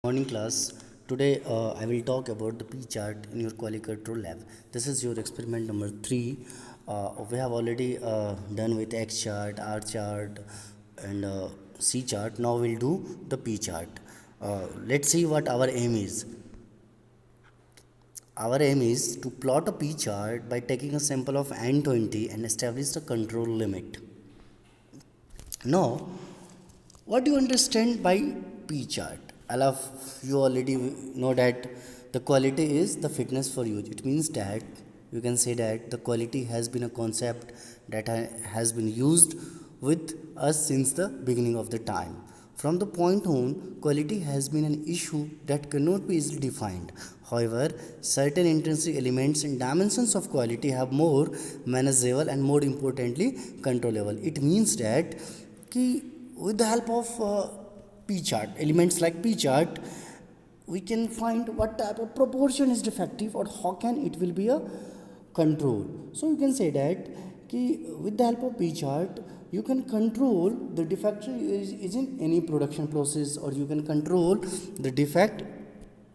Morning class. Today I will talk about the P chart in your quality control lab. This is your experiment number 3. We have already done with X chart, R chart and C chart. Now we'll do the P chart. Let's see what our aim is. Our aim is to plot a P chart by taking a sample of N20 and establish the control limit. Now, what do you understand by P chart? I love you already know that the quality is the fitness for use. It means that you can say that the quality has been a concept that has been used with us since the beginning of the time. From the point on, quality has been an issue that cannot be easily defined. However, certain intrinsic elements and dimensions of quality have more manageable and more importantly controllable. It means that with the help of P chart, elements like P chart, we can find what type of proportion is defective or how can it will be a control. So you can say that with the help of P chart, you can control the defect is in any production process, or you can control the defect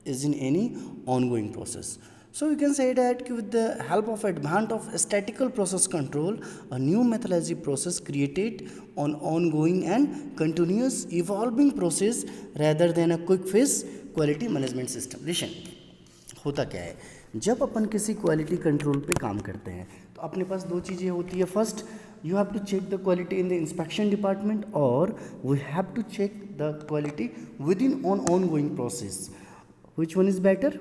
is in any ongoing process. So you can say that with the help of advent of statistical process control, a new methodology process created on ongoing and continuous evolving process rather than a quick fix quality management system. Listen, होता क्या है, जब अपन किसी quality control पे काम करते हैं तो अपने पास दो चीज़ें होती है. First, you have to check the quality in the inspection department, or we have to check the quality within an ongoing process. Which one is better?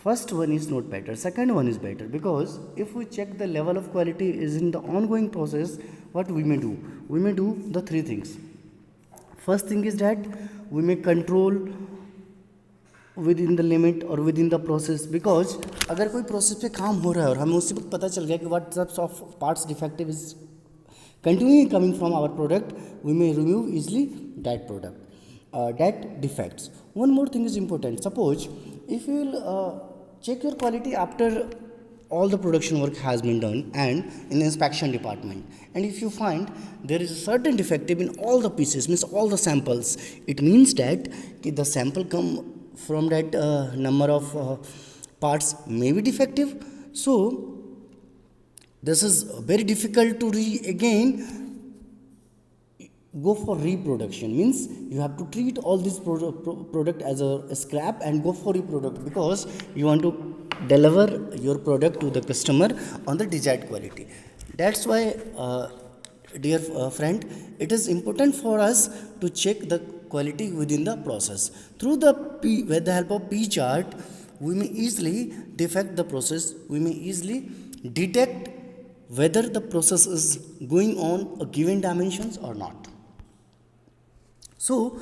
First one is not better, second one is better, because if we check the level of quality is in the ongoing process, what we may do? We may do the three things. First thing is that we may control within the limit or within the process, because अगर कोई process पे काम हो रहा है और हमें उसी वक्त पता चल गया कि what types of parts defective is continuing coming from our product, we may remove easily that product, that defects. One more thing is important. Suppose if you will check your quality after all the production work has been done and in the inspection department, and if you find there is a certain defective in all the pieces, means all the samples, it means that the sample come from that number of parts may be defective. So this is very difficult to again go for reproduction, means you have to treat all this product as a scrap and go for reproduct, because you want to deliver your product to the customer on the desired quality. That's why dear friend, it is important for us to check the quality within the process. Through with the help of P chart, we may easily defect the process, we may easily detect whether the process is going on a given dimensions or not. So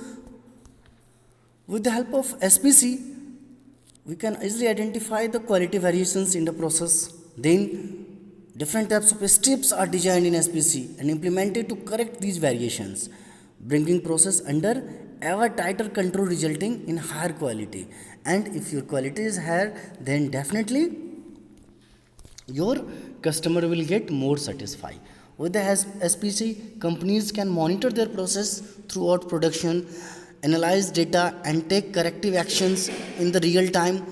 with the help of SPC, we can easily identify the quality variations in the process. Then different types of steps are designed in SPC and implemented to correct these variations, bringing process under ever tighter control, resulting in higher quality. And if your quality is higher, then definitely your customer will get more satisfied. With the SPC, companies can monitor their process throughout production, analyze data and take corrective actions in the real time.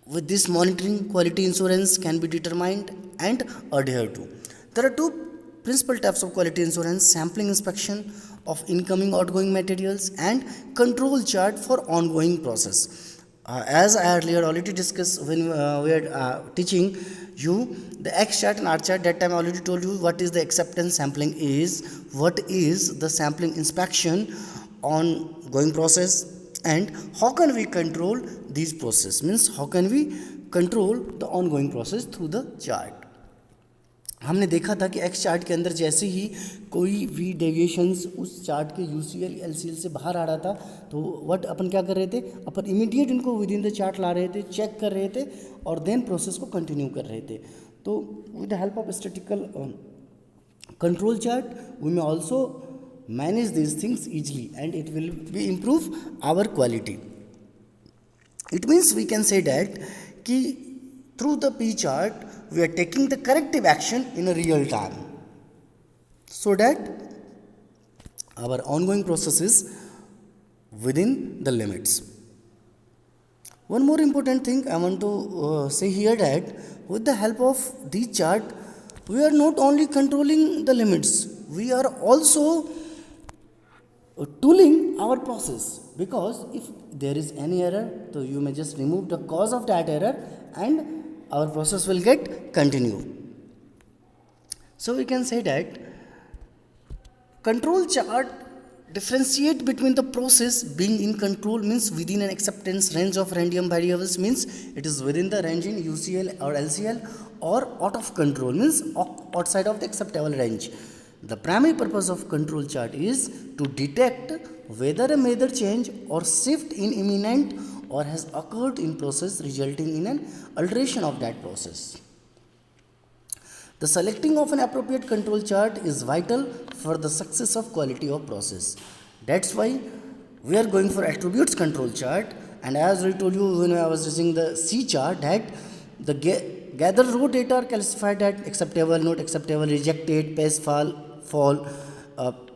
With this monitoring, quality insurance can be determined and adhered to. There are two principal types of quality insurance: sampling inspection of incoming outgoing materials and control chart for ongoing process. As I earlier already discussed when we are teaching you the X chart and R chart, that time I already told you what is the acceptance sampling is, what is the sampling inspection ongoing process, and how can we control these process, means how can we control the ongoing process through the chart. हमने देखा था कि x chart के अंदर जैसे ही कोई भी deviations उस चार्ट के यूसीएल एलसीएल से बाहर आ रहा था, तो व्हाट अपन क्या कर रहे थे, अपन इमीडिएट इनको विद इन द चार्ट ला रहे थे, चेक कर रहे थे और देन प्रोसेस को कंटिन्यू कर रहे थे. तो with the help of statistical control chart we may also manage these things easily and it will be improve our quality. It means we can say that through the P chart we are taking the corrective action in a real time, so that our ongoing process is within the limits. One more important thing I want to say here, that with the help of the chart, we are not only controlling the limits, we are also tooling our process, because if there is any error, so you may just remove the cause of that error and our process will get continue. So we can say that control chart differentiate between the process being in control, means within an acceptance range of random variables, means it is within the range in UCL or LCL, or out of control, means outside of the acceptable range. The primary purpose of control chart is to detect whether a major change or shift in imminent or has occurred in process, resulting in an alteration of that process. The selecting of an appropriate control chart is vital for the success of quality of process. That's why we are going for attributes control chart. And as I told you when I was using the C chart, that the gather raw data are classified at acceptable, not acceptable, rejected, pass, fall,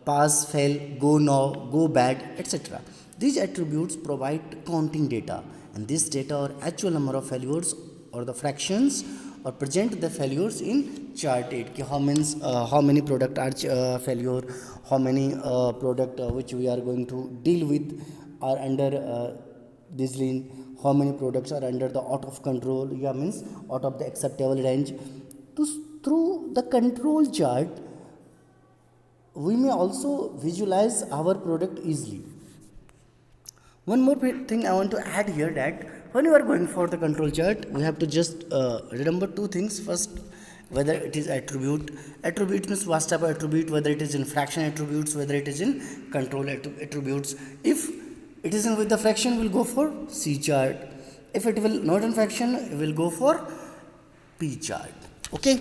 pass, fail, go now, go bad, etc. These attributes provide counting data, and this data are actual number of failures or the fractions, or present the failures in chart 8 कि how many product are failure, how many product which we are going to deal with are under this lane, how many products are under the out of control, yeah, means out of the acceptable range. So through the control chart we may also visualize our product easily. One more thing I want to add here, that when you are going for the control chart, we have to just remember two things. First, whether it is attribute. Attribute means what type of attribute, whether it is in fraction attributes, whether it is in control attributes. If it is in with the fraction, we'll go for C chart. If it will not in fraction, we'll go for P chart. Okay.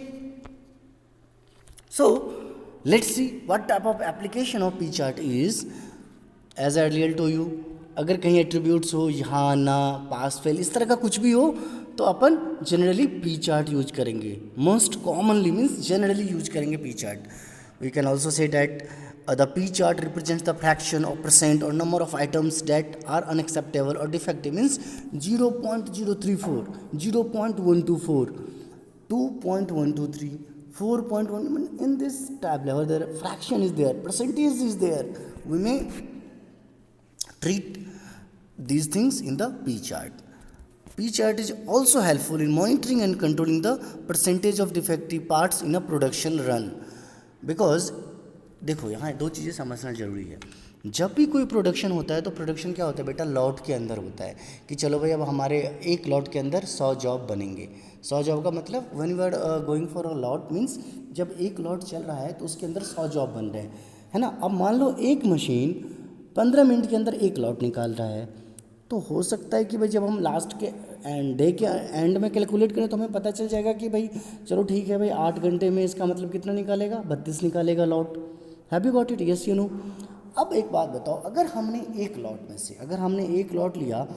So let's see what type of application of P chart is. As I earlier told you, अगर कहीं attributes हो, यहाँ ना, pass fail, इस तरह का कुछ भी हो, तो अपन जनरली पी चार्ट यूज करेंगे. Most commonly means generally use करेंगे p chart. We can also say that the p chart represents the fraction और परसेंट और number of items that are unacceptable और defective, means 0.034, 0.124, 2.123, 4.1. In this tab level, the fraction is there, percentage is there. We may treat these things in the P chart. P chart is also helpful in monitoring and controlling the percentage of defective parts in a production run. Because देखो यहाँ दो चीज़ें समझना जरूरी है. जब भी कोई प्रोडक्शन होता है तो प्रोडक्शन क्या होता है बेटा, लॉट के अंदर होता है कि चलो भाई अब हमारे एक लॉट के अंदर 100 जॉब बनेंगे. 100 जॉब का मतलब when you are going for a lot means जब एक लॉट चल रहा है तो उसके अंदर 100 जॉब बन रहे हैं, है ना. अब मान लो एक मशीन 15 मिनट के अंदर एक लॉट निकाल रहा है, तो हो सकता है कि भाई जब हम लास्ट के डे के एंड में कैलकुलेट करें तो हमें पता चल जाएगा कि भाई चलो ठीक है भाई 8 घंटे में इसका मतलब कितना निकालेगा, 32 निकालेगा lot. Have you got it? Yes you know. अब एक बात बताओ, अगर हमने एक लॉट में से एक लॉट लिया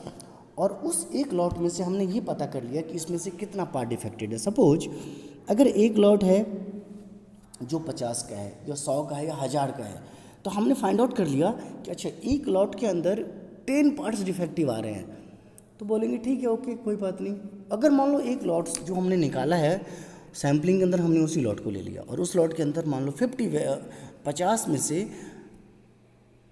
और उस एक लॉट में से हमने ये पता कर लिया कि इसमें से कितना पार्ट डिफेक्टेड है. सपोज अगर एक लॉट है जो 50 का है या 100 का है या 1000 का है, तो हमने फाइंड आउट कर लिया कि अच्छा एक लॉट के अंदर 10 पार्ट्स डिफेक्टिव आ रहे हैं, तो बोलेंगे ठीक है ओके कोई बात नहीं. अगर मान लो एक लॉट जो हमने निकाला है सैम्पलिंग के अंदर, हमने उसी लॉट को ले लिया और उस लॉट के अंदर मान लो 50 में से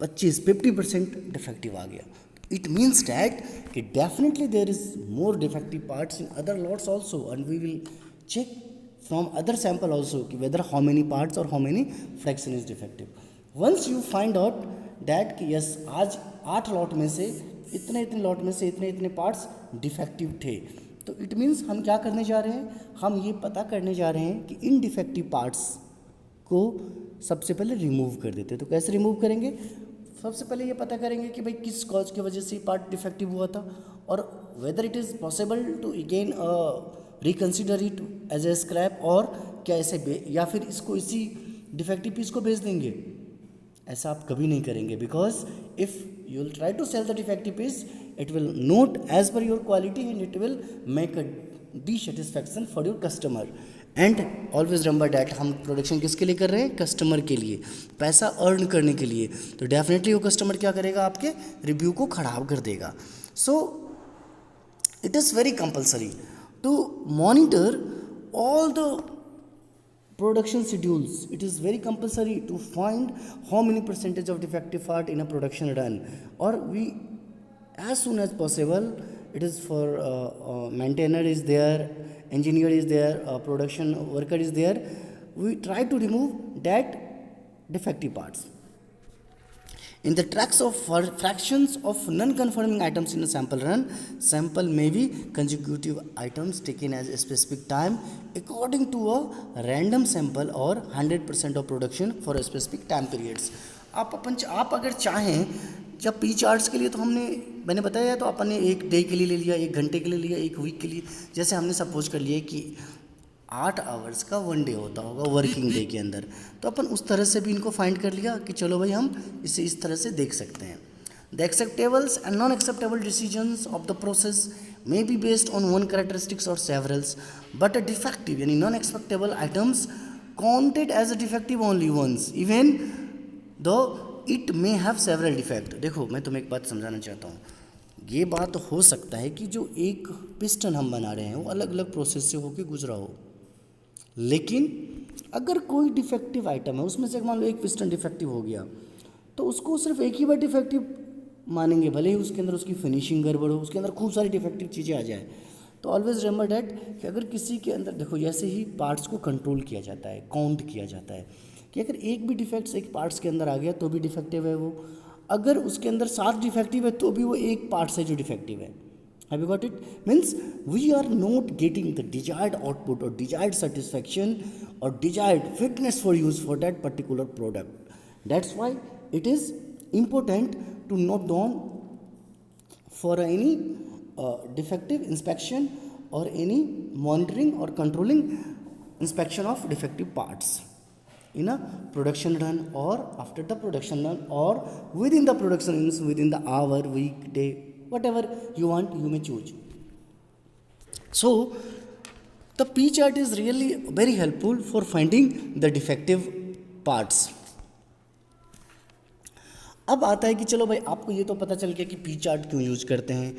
50% डिफेक्टिव आ गया. इट मीन्स डैट कि definitely there is more defective parts in other lots also, and we will check from other sample also कि वेदर हाउ मेनी पार्ट्स और how many fraction is defective. Once you find out that कि yes आज 8 lot में से इतने lot में से इतने पार्ट्स डिफेक्टिव थे, तो इट मीन्स हम क्या करने जा रहे हैं, हम ये पता करने जा रहे हैं कि इन डिफेक्टिव पार्ट्स को सबसे पहले रिमूव कर देते. तो कैसे रिमूव करेंगे, सबसे पहले ये पता करेंगे कि भाई किस कॉज की वजह से पार्ट डिफेक्टिव हुआ था, और whether it is possible to again reconsider it as a scrap, और क्या ऐसे या फिर इसको इसी डिफेक्टिव पीस को बेच देंगे. ऐसा आप कभी नहीं करेंगे, because if you will try to sell the defective piece it will not as per your quality and it will make a dissatisfaction for your customer. And always remember that हम production किसके लिए कर रहे हैं, customer के लिए, पैसा earn करने के लिए। तो डेफिनेटली वो कस्टमर क्या करेगा, आपके रिव्यू को खराब कर देगा। सो it is very compulsory to monitor all the production schedules. It is very compulsory to find how many percentage of defective part in a production run, or we as soon as possible, it is for maintainer is there, engineer is there, production worker is there, we try to remove that defective parts. In the tracks of fractions of non-conforming items in a sample run, sample may be consecutive items taken as a specific time according to a random sample or 100% of production for a specific time periods. आप अगर चाहें, जब P charts के लिए तो मैंने बताया, तो अपन ने एक डे के लिए ले लिया, एक घंटे के लिए लिया, एक वीक के लिए, जैसे हमने सपोज कर लिया कि 8 आवर्स का 1 डे होता होगा वर्किंग डे के अंदर, तो अपन उस तरह से भी इनको फाइंड कर लिया कि चलो भाई हम इसे इस तरह से देख सकते हैं। The acceptables and non acceptable decisions of the process may be based on one characteristics और सेवरल्स, बट अ डिफेक्टिव यानी non acceptable items counted as a defective only once even though it may have several defect. देखो मैं तुम्हें एक बात समझाना चाहता हूँ, ये बात हो सकता है कि जो एक पिस्टन हम बना रहे हैं वो अलग अलग प्रोसेस से होकर गुजरा हो, लेकिन अगर कोई डिफेक्टिव आइटम है, उसमें से मान लो एक पिस्टन डिफेक्टिव हो गया, तो उसको सिर्फ एक ही बार डिफेक्टिव मानेंगे, भले ही उसके अंदर उसकी फिनिशिंग गड़बड़ हो, उसके अंदर खूब सारी डिफेक्टिव चीज़ें आ जाए। तो ऑलवेज रिमेंबर डैट कि अगर किसी के अंदर, देखो जैसे ही पार्ट्स को कंट्रोल किया जाता है, काउंट किया जाता है कि अगर एक भी डिफेक्ट्स एक पार्ट्स के अंदर आ गया तो भी डिफेक्टिव है वो, अगर उसके अंदर 7 डिफेक्टिव है तो भी वो एक पार्ट है जो डिफेक्टिव है। Have you got it? Means we are not getting the desired output or desired satisfaction or desired fitness for use for that particular product. That's why it is important to note down for any defective inspection or any monitoring or controlling inspection of defective parts in a production run or after the production run or within the production runs, within the hour, week, day, whatever you want, you may choose. So the P chart is really very helpful for finding the defective parts. अब आता है कि चलो भाई आपको ये तो पता चल गया कि पी चार्ट क्यों यूज करते हैं।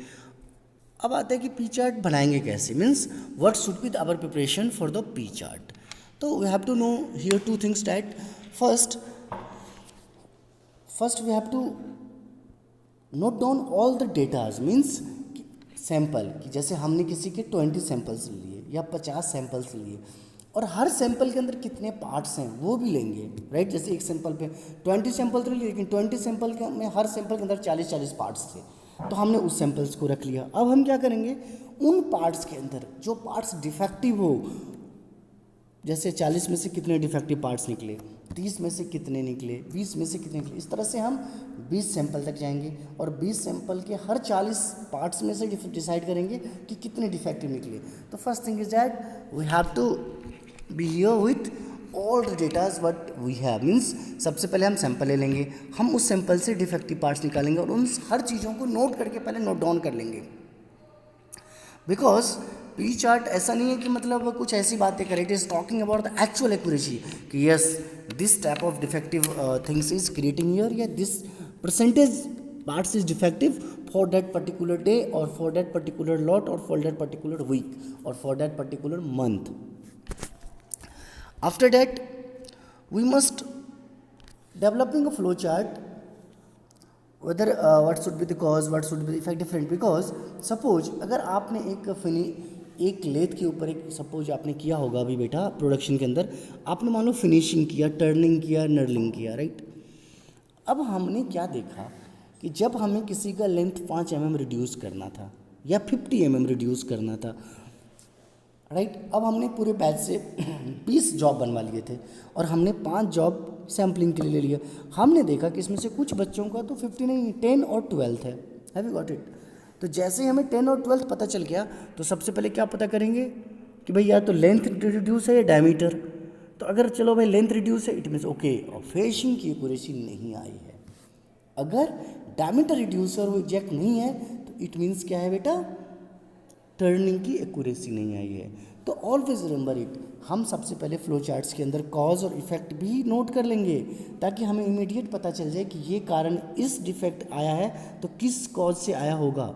अब आता है कि पी चार्ट बनाएंगे कैसे, means what should be our preparation for the p chart. तो we have to know here 2 things that first we have to note down all the datas, means sample कि जैसे हमने किसी के 20 सैंपल्स लिए या 50 सैंपल्स लिए, और हर सैंपल के अंदर कितने पार्ट्स हैं वो भी लेंगे, राइट। जैसे एक सैंपल पे 20 सैंपल तो लिए, लेकिन 20 सैंपल के में हर सैंपल के अंदर 40 पार्ट्स थे, तो हमने उस सैंपल्स को रख लिया। अब हम क्या करेंगे, उन पार्ट्स के अंदर जो पार्ट्स डिफेक्टिव हो, जैसे 40 में से कितने डिफेक्टिव पार्ट्स निकले, 30 में से कितने निकले, 20 में से कितने निकले, इस तरह से हम 20 सैंपल तक जाएंगे और 20 सैंपल के हर 40 पार्ट्स में से डिसाइड करेंगे कि कितने डिफेक्टिव निकले। तो first thing is that we have to be here with all the datas what we have, means सबसे पहले हम सैंपल ले लेंगे, हम उस सैंपल से डिफेक्टिव पार्ट्स निकालेंगे और उन हर चीज़ों को नोट करके पहले नोट डाउन कर लेंगे। बिकॉज पी चार्ट ऐसा नहीं है कि मतलब कुछ ऐसी बातें करें, it is talking about the actual accuracy कि yes this type of defective things is creating here, या this percentage parts is defective for that particular day और फॉर दैट पर्टिकुलर लॉट और फॉर दैट पर्टिकुलर वीक और for that particular month. After that we must developing a flow chart whether what should be the cause, what should be the effect different, because suppose अगर आपने एक lathe के ऊपर एक suppose आपने किया होगा अभी बेटा प्रोडक्शन के अंदर, आपने मान लो फिनिशिंग किया, टर्निंग किया, नर्लिंग किया, राइट। अब हमने क्या देखा कि जब हमें किसी का लेंथ 5 mm रिड्यूस करना था या 50 mm रिड्यूस करना था, राइट। अब हमने पूरे बैच से 20 जॉब बनवा लिए थे और हमने 5 जॉब सैम्पलिंग के लिए ले लिया। हमने देखा कि इसमें से कुछ बच्चों का तो 50 नहीं, 10 और 12 है। Have you got it? तो जैसे ही हमें 10 और 12 पता चल गया तो सबसे पहले क्या पता करेंगे कि भाई या तो लेंथ रिड्यूस है या डायमीटर। तो अगर चलो भाई लेंथ रिड्यूस है, इट मीन्स ओके, और फेशिंग की एक्यूरेसी नहीं आई है। अगर डायमीटर रिड्यूस है और वो एग्जैक्ट नहीं है तो इट मीन्स क्या है बेटा, टर्निंग की एक्यूरेसी नहीं आई है। तो ऑलवेज रिमेंबर इट हम सबसे पहले फ्लो चार्ट्स के अंदर कॉज और इफेक्ट भी नोट कर लेंगे, ताकि हमें इमीडिएट पता चल जाए कि ये कारण इस डिफेक्ट आया है तो किस कॉज से आया होगा.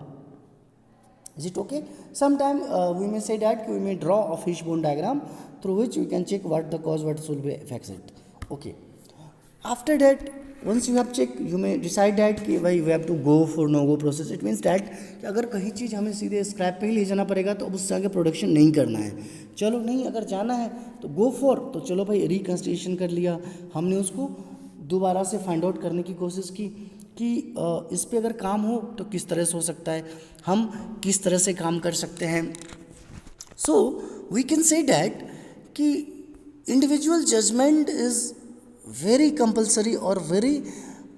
Is it okay? Sometime we may say that we may draw a fishbone diagram through which we can check what the cause, what will be affects it. Okay. After that, once you have checked, you may decide that कि भाई we have to go for no go process. It means that कि अगर कहीं चीज़ हमें सीधे scrap पे ही ले जाना पड़ेगा तो अब उससे आगे प्रोडक्शन नहीं करना है. चलो नहीं, अगर जाना है तो गो फॉर, तो चलो भाई रिकन्स्ट्रक्शन कर लिया हमने, उसको दोबारा से फाइंड आउट करने की कोशिश की कि इस पे अगर काम हो तो किस तरह से हो सकता है, हम किस तरह से काम कर सकते हैं. So we can say that कि individual judgement is very compulsory और very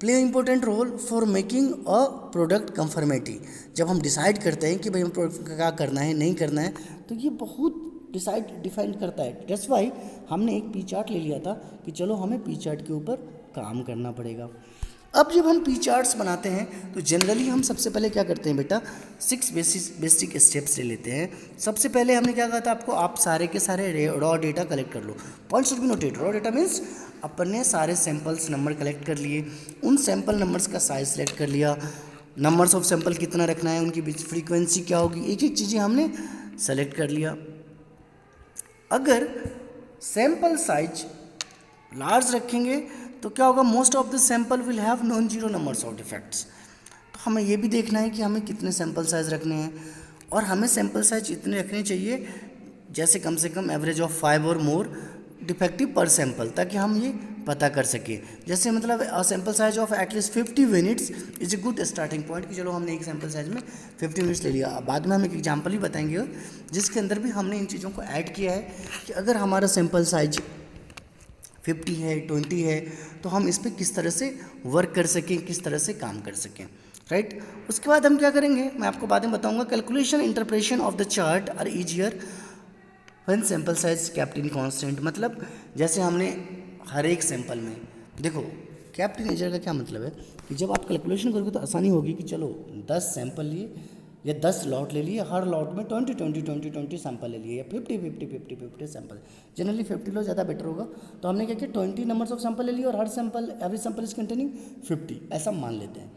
play important role for making a product conformity. जब हम डिसाइड करते हैं कि भाई हम प्रोडक्ट क्या करना है नहीं करना है, तो ये बहुत डिफाइन करता है. दैट्स वाई हमने एक पी चार्ट ले लिया था कि चलो हमें पी चार्ट के ऊपर काम करना पड़ेगा. अब जब हम पी चार्ट्स बनाते हैं तो जनरली हम सबसे पहले क्या करते हैं बेटा, 6 बेसिक स्टेप्स ले लेते हैं. सबसे पहले हमने क्या कहा था आपको, आप सारे के सारे रॉ डेटा कलेक्ट कर लो. Point should be noted. Raw data means अपन ने सारे सैंपल्स नंबर कलेक्ट कर लिए, उन सैंपल नंबर्स का साइज सेलेक्ट कर लिया, नंबर्स ऑफ सैंपल कितना रखना है, उनकी बीच फ्रीक्वेंसी क्या होगी, एक एक चीज़ें हमने सेलेक्ट कर लिया. अगर सैंपल साइज लार्ज रखेंगे तो क्या होगा, most of the sample will have non zero numbers of defects. तो हमें ये भी देखना है कि हमें कितने सैंपल साइज रखने हैं, और हमें सैंपल साइज इतने रखने चाहिए जैसे कम से कम एवरेज ऑफ 5 और मोर डिफेक्टिव पर सैंपल, ताकि हम ये पता कर सकें. जैसे मतलब sample size of at least 50 units is a good starting point, कि चलो हमने एक सैंपल साइज में 50 यूनिट्स ले लिया. बाद में हम एक एग्जाम्पल ही बताएंगे जिसके अंदर भी हमने इन चीज़ों को ऐड किया है कि अगर हमारा सैंपल साइज 50 है 20 है तो हम इस पर किस तरह से वर्क कर सकें, किस तरह से काम कर सकें. राइट. उसके बाद हम क्या करेंगे मैं आपको बाद में बताऊंगा. Calculation interpretation of the chart are easier when sample size kept in constant. मतलब जैसे हमने हर एक सैंपल में देखो, केप्ट इन ईजियर का क्या मतलब है कि जब आप कैलकुलेशन करोगे तो आसानी होगी कि चलो 10 सैंपल लिए या 10 लॉट ले लिए, हर लॉट में 20 सैंपल ले लिए, या 50 सैंपल. जनरली 50 लो ज़्यादा बेटर होगा. तो हमने क्या किया, 20 नंबर्स ऑफ सैंपल ले लिया और हर sample every sample is containing 50, ऐसा मान लेते हैं.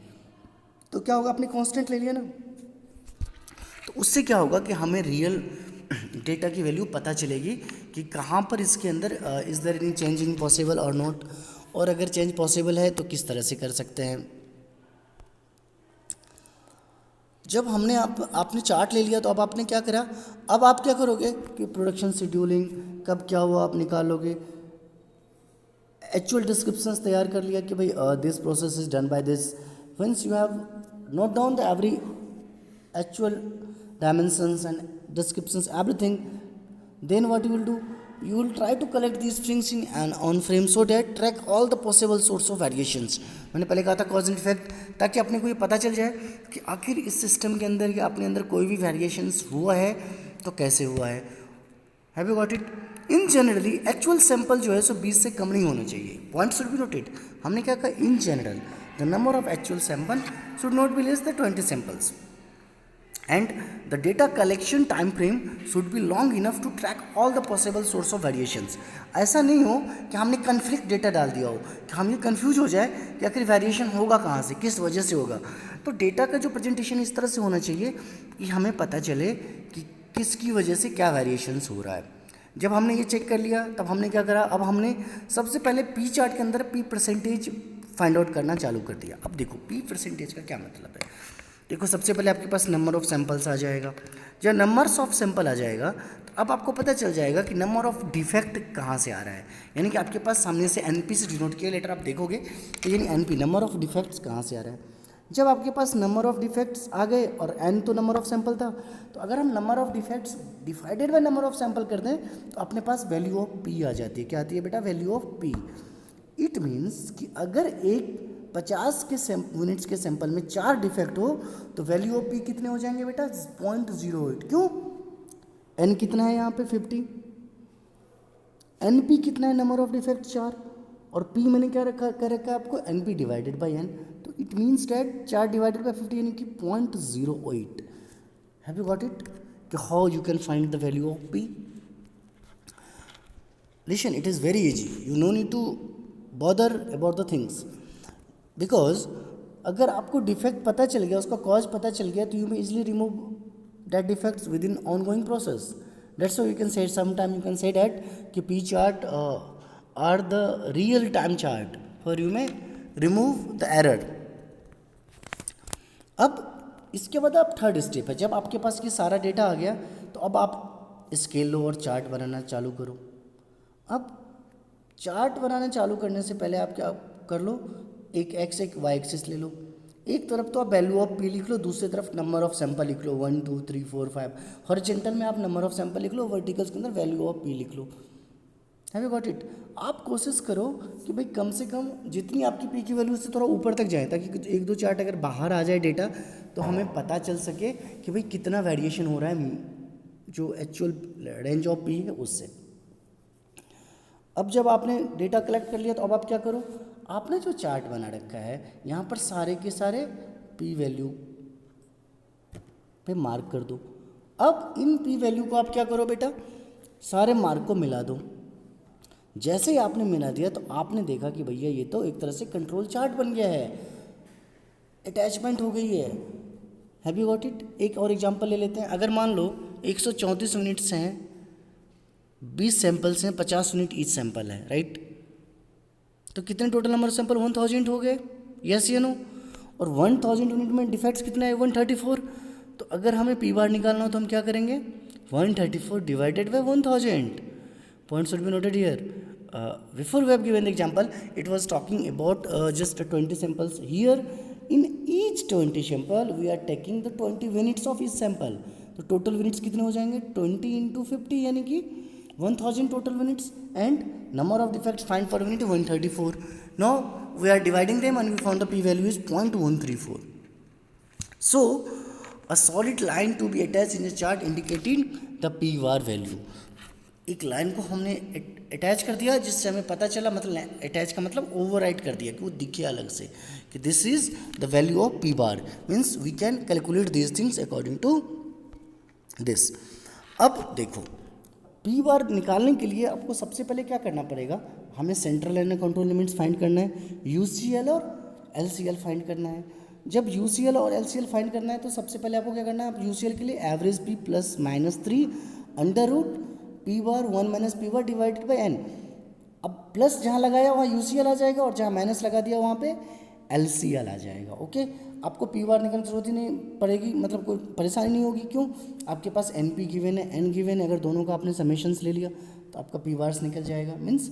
तो क्या होगा, आपने कांस्टेंट ले लिया ना, तो उससे क्या होगा कि हमें रियल डेटा की वैल्यू पता चलेगी कि कहाँ पर इसके अंदर is there any changing possible और नॉट, और अगर चेंज पॉसिबल है तो किस तरह से कर सकते हैं. जब हमने आपने चार्ट ले लिया तो अब आपने क्या करा, अब आप क्या करोगे कि प्रोडक्शन शेड्यूलिंग कब क्या हुआ आप निकालोगे. एक्चुअल डिस्क्रिप्शंस तैयार कर लिया कि भाई this process is done by this. Once you have note down the every actual dimensions and descriptions everything, then what you will do, you will try to collect these things in an on frame so that track all the possible source of variations. मैंने पहले कहा था cause and effect, ताकि अपने को ये पता चल जाए कि आखिर इस सिस्टम के अंदर या अपने अंदर कोई भी वेरिएशंस हुआ है तो कैसे हुआ है. Have you got it. In generally actual sample जो है सो 20 से कम नहीं होना चाहिए. Point should be noted. हमने क्या कहा, in general the number of actual sample should not be less than 20 samples, and the data collection time frame should be long enough to track all the possible source of variations. ऐसा नहीं हो कि हमने conflict data डाल दिया हो कि हम ये कन्फ्यूज हो जाए कि आखिर वेरिएशन होगा कहाँ से, किस वजह से होगा. तो डेटा का जो प्रेजेंटेशन इस तरह से होना चाहिए कि हमें पता चले कि किसकी वजह से क्या वेरिएशंस हो रहा है. जब हमने ये चेक कर लिया तब हमने क्या करा, अब हमने सबसे पहले पी चार्ट के अंदर पी परसेंटेज फाइंड आउट करना चालू कर दिया. अब देखो पी परसेंटेज का क्या मतलब है. देखो सबसे पहले आपके पास नंबर ऑफ सैंपल्स आ जाएगा. जब नंबर्स ऑफ सैंपल आ जाएगा तो अब आपको पता चल जाएगा कि नंबर ऑफ डिफेक्ट कहाँ से आ रहा है. यानी कि आपके पास सामने से एनपी से डिनोट किया लेटर आप देखोगे तो यानी एनपी नंबर ऑफ डिफेक्ट्स कहाँ से आ रहा है. जब आपके पास नंबर ऑफ डिफेक्ट्स आ गए और एन तो नंबर ऑफ सैंपल था, तो अगर हम number of defects divided by number of sample कर दें तो अपने पास वैल्यू ऑफ पी आ जाती है. क्या आती है बेटा, value of P. It means कि अगर एक 50 के यूनिट्स के सैंपल में 4 डिफेक्ट हो तो वैल्यू ऑफ पी कितने हो जाएंगे बेटा, 0.08. क्यों, एन कितना है यहाँ पे 50, एन पी कितना है, नंबर ऑफ डिफेक्ट 4, और पी मैंने क्या कर रखा है आपको, n p divided by n. तो it means that 4 divided by 50 यानी कि 0.08. हैव यू गॉट इट कि how you can find the value of p. listen, it is very easy, you no need to bother about the things, because अगर आपको defect पता चल गया, उसका cause पता चल गया, तो you may easily remove that defects with in on going process. That's why you can say sometime you can say that कि p chart are the real time chart for you may remove the error. अब इसके बाद अब third step है, जब आपके पास ये सारा डेटा आ गया तो अब आप स्केल लो और चार्ट बनाना चालू करो. अब चार्ट बनाना चालू करने से पहले आप क्या कर लो, एक एक्स एक वाई एक्सिस ले लो. एक तरफ तो आप वैल्यू ऑफ पी लिख लो, दूसरी तरफ नंबर ऑफ सैंपल लिख लो, 1 2 3 4 5. हॉरिजॉन्टल में आप नंबर ऑफ सैंपल लिख लो, वर्टिकल्स के अंदर वैल्यू ऑफ पी लिख लो. Have you got it. आप कोशिश करो कि भाई कम से कम जितनी आपकी पी की वैल्यू से थोड़ा ऊपर तक जाए, ताकि एक दो चार्ट अगर बाहर आ जाए डेटा तो हमें पता चल सके कि भाई कितना वेरिएशन हो रहा है जो एक्चुअल रेंज ऑफ पी है उससे. अब जब आपने डेटा कलेक्ट कर लिया तो अब आप क्या करो, आपने जो चार्ट बना रखा है यहाँ पर सारे के सारे पी वैल्यू पे मार्क कर दो. अब इन पी वैल्यू को आप क्या करो बेटा, सारे मार्क को मिला दो. जैसे ही आपने मिला दिया तो आपने देखा कि भैया ये तो एक तरह से कंट्रोल चार्ट बन गया है, अटैचमेंट हो गई है. Have you got it. एक और एग्जांपल ले लेते हैं. अगर मान लो 134 यूनिट्स हैं, 20 सैंपल्स हैं, 50 यूनिट ईच सैंपल है, राइट. तो कितने टोटल नंबर सैंपल 1000 हो गए, यस या नो. और 1000 यूनिट में डिफेक्ट्स कितना है 134. तो अगर हमें पी बार निकालना हो तो हम क्या करेंगे, 134 divided by 1000. Point should be noted here. Before we have given the example, it was talking about just 20 samples. Here, in each 20 sample, we are taking the 20 units of each sample. तो total units कितने हो जाएंगे, 20 into 50 यानी कि 1000 total units, and number of defects find per unit 134. Now we are dividing them and we found the p value is 0.134. So a solid line to be attached in a chart indicating the p bar value. एक line को हमने attach कर दिया जिससे हमें पता चला, मतलब अटैच का मतलब ओवरराइट कर दिया कि वो दिखे अलग से कि this is the value of p bar. Means we can calculate this things according to this. अब देखो, पी बार निकालने के लिए आपको सबसे पहले क्या करना पड़ेगा, हमें central and control limits find करना है, यूसीएल और एलसीएल फाइंड करना है. जब यूसीएल और एलसीएल फाइंड करना है तो सबसे पहले आपको क्या करना है, यूसीएल के लिए average p plus minus 3 under root p bar 1 minus p bar divided by n. अब प्लस जहाँ लगाया वहाँ यूसीएल आ जाएगा और जहाँ माइनस लगा दिया वहाँ पे एलसीएल आ जाएगा. ओके, आपको पी बार निकालने की जरूरत ही नहीं पड़ेगी, मतलब कोई परेशानी नहीं होगी. क्यों, आपके पास एन पी गिवन है, एन गिवन है, अगर दोनों का आपने समेशंस ले लिया तो आपका पी बार्स निकल जाएगा. Means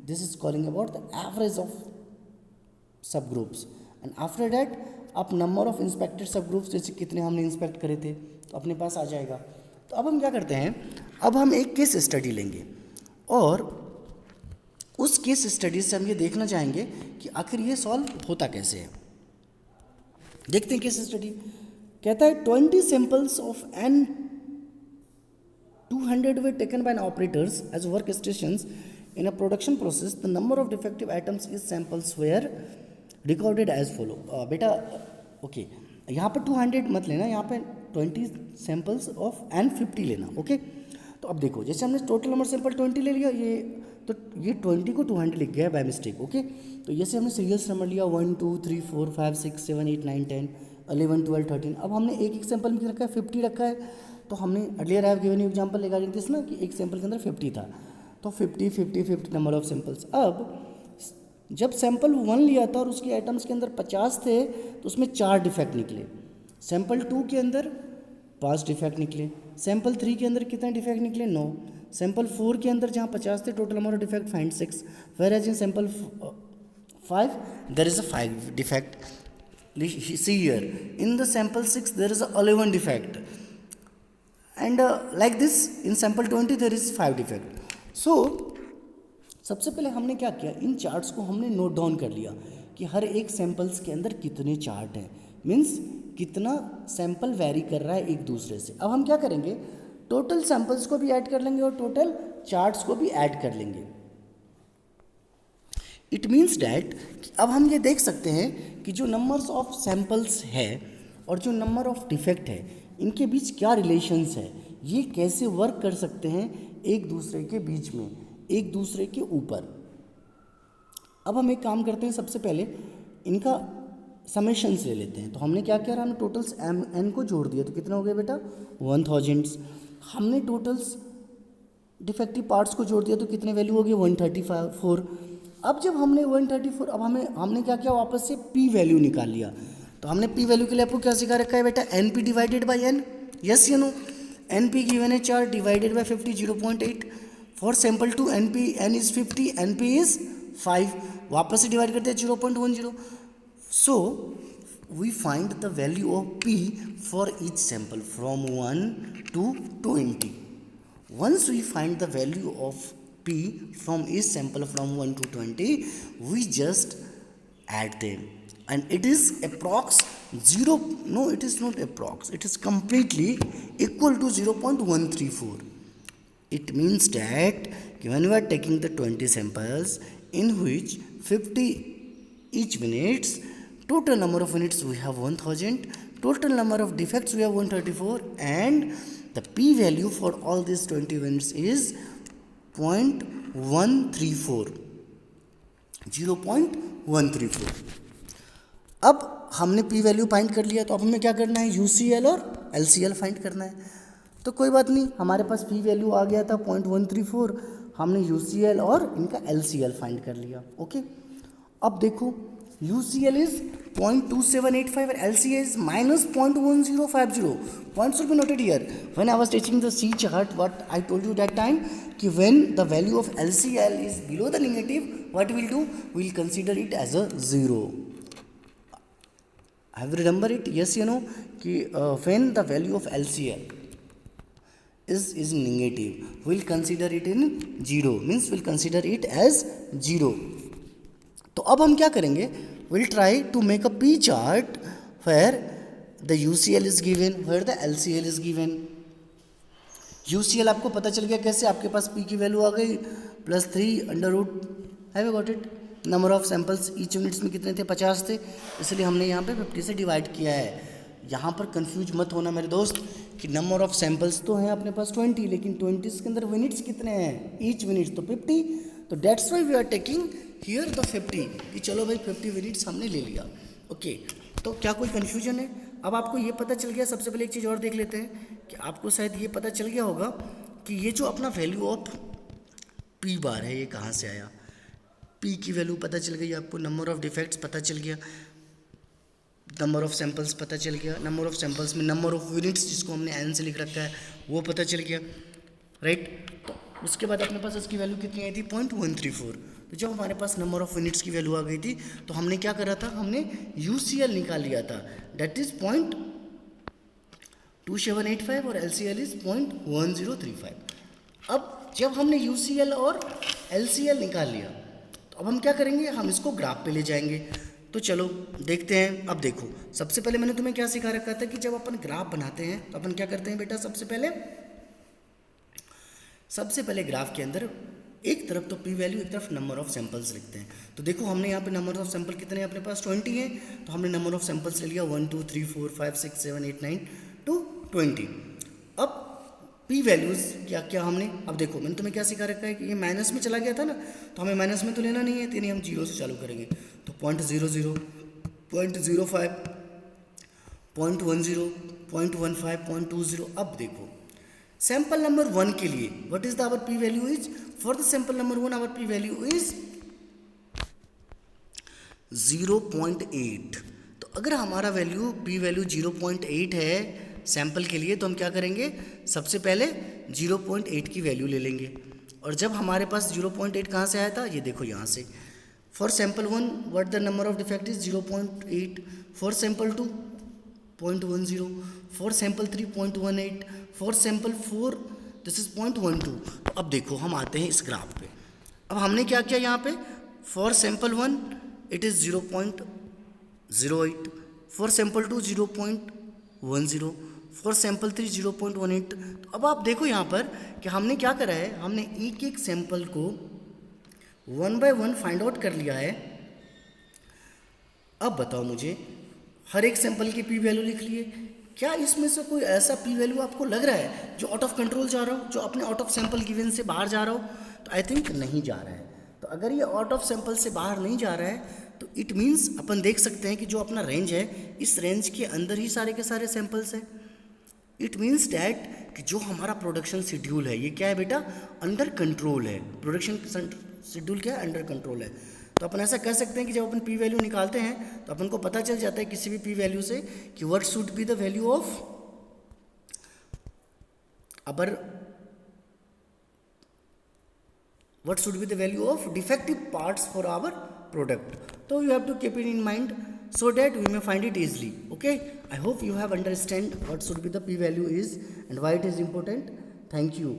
this is calling about the average of सब ग्रुप्स. एंड आफ्टर दैट आप नंबर ऑफ इंस्पेक्टेड सब ग्रुप्स, जैसे कितने हमने इंस्पेक्ट करे थे, तो अपने पास आ जाएगा. तो अब हम क्या करते हैं, अब हम एक केस स्टडी लेंगे और उस केस स्टडी से हम ये देखना चाहेंगे कि आखिर ये सॉल्व होता कैसे है. देखते हैं केस स्टडी. कहता है 20 samples of n 200 were taken by an operators as work stations in a production process. The number of defective items is samples were recorded as follow. बेटा ओके, यहाँ पर 200 मत लेना, यहाँ पे 20 सैंपल्स ऑफ एन 50 लेना. ओके, तो अब देखो, जैसे हमने टोटल नंबर सैंपल 20 ले लिया, ये 20 को 200 लिख गया बाय मिस्टेक. ओके, तो जैसे हमने सीरियल्स नंबर लिया 1 2 3 4 5 6 7 8 9 10 11 12 13. अब हमने एक एक सैंपल में रखा है 50 रखा है. तो हमने earlier I have given you example regarding this ना, कि एक सैंपल के अंदर 50 था, तो 50 50 50 नंबर ऑफ सैंपल्स. अब जब सैंपल 1 लिया था और उसके आइटम्स के अंदर 50 थे तो उसमें 4 डिफेक्ट निकले. सैंपल 2 के अंदर 5 डिफेक्ट निकले. सैंपल 3 के अंदर कितने डिफेक्ट निकले, 9. सैंपल 4 के अंदर जहाँ 50 थे total number of defect find 6. Where as in sample 5 there is a 5 defect. See here in the sample 6 there is a 11 defect, and like this in sample 20 there is 5 defect. So सबसे पहले हमने क्या किया, इन charts को हमने note down कर लिया कि हर एक सैंपल्स के अंदर कितने चार्ट हैं, मीन्स कितना सैंपल वैरी कर रहा है एक दूसरे से. अब हम क्या करेंगे, टोटल सैंपल्स को भी ऐड कर लेंगे और टोटल चार्ट्स को भी ऐड कर लेंगे. इट मीन्स डैट अब हम ये देख सकते हैं कि जो नंबर्स ऑफ सैंपल्स है और जो नंबर ऑफ डिफेक्ट है, इनके बीच क्या रिलेशंस है, ये कैसे वर्क कर सकते हैं एक दूसरे के बीच में. एक दूसरे के ऊपर। अब हम एक काम करते हैं, सबसे पहले इनका समेशंस ले लेते हैं। तो हमने क्या किया, हमने टोटल्स एन को जोड़ दिया, तो कितना हो गया बेटा 1000। हमने टोटल्स डिफेक्टिव पार्ट्स को जोड़ दिया तो कितने वैल्यू हो गई 134। अब जब हमने 134, अब हमने क्या किया, वापस से पी वैल्यू निकाल लिया। तो हमने पी वैल्यू के लिए आपको क्या सिखा रखा है बेटा, n p divided by n, yes या नो। एन पी गिवन है 4 divided by 50 0.8। For sample two n p, n is 50, n p is 5, वापस से डिवाइड करते हैं 0.10। So we find the value of p for each sample from 1 to 20. Once we find the value of P from each sample from 1 to 20, we just add them, and it is approx 0, no it is not approx, it is completely equal to 0.134. It means that when we are taking the 20 samples in which 50 each minutes, total number of units we have 1000, total number of defects we have 134, and the p value for all these 20 units is 0.134, 0.134. अब हमने p value find कर लिया, तो अब हमें क्या करना है, UCL और LCL फाइंड करना है। तो कोई बात नहीं, हमारे पास p वैल्यू आ गया था 0.134, हमने UCL और इनका LCL फाइंड कर लिया। ओके, अब देखो UCL is 0.2785 and LCL is minus 0.1050. Points will be noted here. When I was teaching the C chart, what I told you that time, कि when the value of LCL is below the negative, what we'll do? We'll consider it as a 0. Have you remember it? Yes, you know, कि when the value of LCL is negative, we'll consider it in 0. Means we'll consider it as 0. तो अब हम क्या करेंगे, we'll try to make a P chart where the UCL is given, where the LCL is given. UCL आपको पता चल गया कैसे, आपके पास P की वैल्यू आ गई +3 under root, have you got it. Number of samples each units में कितने थे, 50 थे, इसलिए हमने यहाँ पे 50 से डिवाइड किया है। यहाँ पर कंफ्यूज मत होना मेरे दोस्त कि नंबर ऑफ सैम्पल्स तो हैं अपने पास 20, लेकिन 20 के अंदर यूनिट्स कितने हैं, ईच यूनिट तो 50, तो that's why we are taking here the 50, कि चलो भाई 50 यूनिट्स हमने ले लिया। ओके, तो क्या कोई कन्फ्यूजन है? अब आपको ये पता चल गया। सबसे पहले एक चीज़ और देख लेते हैं कि आपको शायद ये पता चल गया होगा कि ये जो अपना वैल्यू ऑफ पी बार है ये कहाँ से आया। पी की वैल्यू पता चल गई आपको, नंबर ऑफ डिफेक्ट्स पता चल गया, नंबर ऑफ सैम्पल्स पता चल गया, नंबर ऑफ सैम्पल्स में नंबर ऑफ यूनिट्स जिसको हमने एन से लिख रखा है वो पता चल गया, राइट। तो उसके बाद अपने पास इसकी वैल्यू कितनी आई थी, 0.134। तो जब हमारे पास नंबर ऑफ यूनिट्स की वैल्यू आ गई थी तो हमने क्या करा था, हमने UCL निकाल लिया था, दैट इज 0.2785 और LCL इज 0.1035। अब जब हमने UCL और LCL निकाल लिया तो अब हम क्या करेंगे, हम इसको ग्राफ पे ले जाएंगे। तो चलो देखते हैं। अब देखो, सबसे पहले मैंने तुम्हें क्या सिखा रखा था कि जब अपन ग्राफ बनाते हैं तो अपन क्या करते हैं बेटा, सबसे पहले ग्राफ के अंदर एक तरफ तो पी वैल्यू, एक तरफ नंबर ऑफ सैंपल्स लिखते हैं। तो देखो हमने यहाँ पे नंबर ऑफ सैंपल कितने हैं अपने पास, 20 हैं, तो हमने नंबर ऑफ सैंपल्स ले लिया 1 2 3 4 5 6 7 8 9 to 20। अब पी वैल्यूज़ क्या क्या हमने, अब देखो मैंने तुम्हें क्या सिखा रखा है कि ये माइनस में चला गया था ना, तो हमें माइनस में तो लेना नहीं है, यानी हम 0 से चालू करेंगे। तो 0.00, 0.05, 0.10, 0.15, 0.20। अब देखो सैंपल नंबर 1 के लिए what is the our p value is, for the sample number 1 our p value is 0.8। तो अगर हमारा वैल्यू पी वैल्यू 0.8 है सैंपल के लिए, तो हम क्या करेंगे, सबसे पहले 0.8 की वैल्यू ले लेंगे। और जब हमारे पास 0.8 कहाँ से आया था, ये देखो यहाँ से। For sample 1 what the number of defect is 0.8, for sample 2 0.10, for sample 3 0.18, for sample 4 this is 0.12। अब देखो हम आते हैं इस ग्राफ पे। अब हमने क्या किया यहाँ पे, for sample 1 it is 0.08, for sample 2 0.10, for sample 3 0.18। तो अब आप देखो यहाँ पर कि हमने क्या करा है, हमने एक एक सैंपल को 1 by 1 फाइंड आउट कर लिया है। अब बताओ मुझे, हर एक सैंपल की पी वैल्यू लिख लिए, क्या इसमें से कोई ऐसा पी वैल्यू आपको लग रहा है जो आउट ऑफ कंट्रोल जा रहा हो, जो अपने आउट ऑफ सैंपल गिवन से बाहर जा रहा हो? तो आई थिंक नहीं जा रहा है। तो अगर ये आउट ऑफ सैंपल से बाहर नहीं जा रहा है तो इट मीन्स अपन देख सकते हैं कि जो अपना रेंज है इस रेंज के अंदर ही सारे के सारे सैंपल्स हैं। इट मीन्स डैट कि जो हमारा प्रोडक्शन शेड्यूल है ये क्या है बेटा, अंडर कंट्रोल है। प्रोडक्शन शेड्यूल क्या है, अंडर कंट्रोल है। तो अपन ऐसा कह सकते हैं कि जब अपन पी वैल्यू निकालते हैं तो अपन को पता चल जाता है किसी भी पी वैल्यू से कि what should be the value of अबर what should be the value of defective parts for our product. So you have to keep it in mind so that we may find it easily. Okay, I hope you have understand what should be the p value is and why it is important. Thank you.